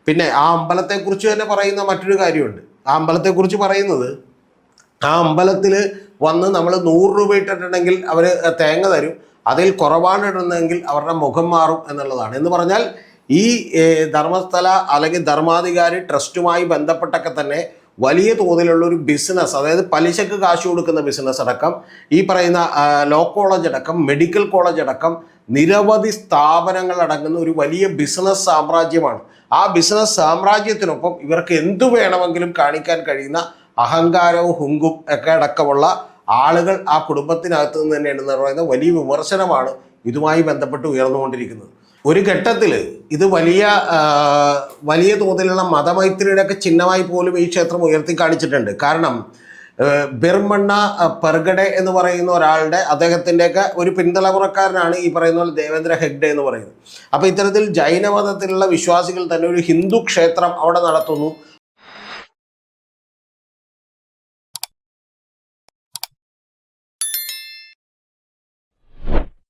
പിന്നെ ആ അമ്പലത്തെക്കുറിച്ച് തന്നെ പറയുന്ന മറ്റൊരു കാര്യമുണ്ട്. ആ അമ്പലത്തെക്കുറിച്ച് പറയുന്നത്, ആ അമ്പലത്തിൽ വന്ന് നമ്മൾ 100 രൂപ ഇട്ടിട്ടുണ്ടെങ്കിൽ അവർ തേങ്ങ തരും, അതിൽ കുറവാണ് ഇടുന്നതെങ്കിൽ അവരുടെ മുഖം മാറും എന്നുള്ളതാണ്. എന്ന് പറഞ്ഞാൽ ഈ ധർമ്മസ്ഥല അല്ലെങ്കിൽ ധർമാധികാരി ട്രസ്റ്റുമായി ബന്ധപ്പെട്ടൊക്കെ തന്നെ വലിയ തോതിലുള്ള ഒരു ബിസിനസ്, അതായത് പലിശക്ക് കാശ് കൊടുക്കുന്ന ബിസിനസ് അടക്കം, ഈ പറയുന്ന ലോ കോളേജ് അടക്കം, മെഡിക്കൽ കോളേജ് അടക്കം നിരവധി സ്ഥാപനങ്ങൾ അടങ്ങുന്ന ഒരു വലിയ ബിസിനസ് സാമ്രാജ്യമാണ്. ആ ബിസിനസ് സാമ്രാജ്യത്തിനൊപ്പം ഇവർക്ക് എന്തു വേണമെങ്കിലും കാണിക്കാൻ കഴിയുന്ന അഹങ്കാരവും ഹുങ്കും ഒക്കെ അടക്കമുള്ള ആളുകൾ ആ കുടുംബത്തിനകത്ത് നിന്ന് തന്നെയാണെന്ന് പറയുന്ന വലിയ വിമർശനമാണ് ഇതുമായി ബന്ധപ്പെട്ട് ഉയർന്നുകൊണ്ടിരിക്കുന്നത്. ഒരു ഘട്ടത്തിൽ ഇത് വലിയ തോതിലുള്ള മതമൈത്രിയുടെ ഒക്കെ ചിഹ്നമായി പോലും ഈ ക്ഷേത്രം ഉയർത്തി കാണിച്ചിട്ടുണ്ട്. കാരണം ബിർമണ്ണ പെർഗഡെ എന്ന് പറയുന്ന ഒരാളുടെ, അദ്ദേഹത്തിൻ്റെയൊക്കെ ഒരു പിന്തലമുറക്കാരനാണ് ഈ പറയുന്ന പോലെ ദേവേന്ദ്ര ഹെഗ്ഡെ എന്ന് പറയുന്നത്. അപ്പോൾ ഇത്തരത്തിൽ ജൈനമതത്തിലുള്ള വിശ്വാസികൾ തന്നെ ഒരു ഹിന്ദു ക്ഷേത്രം അവിടെ നടത്തുന്നു,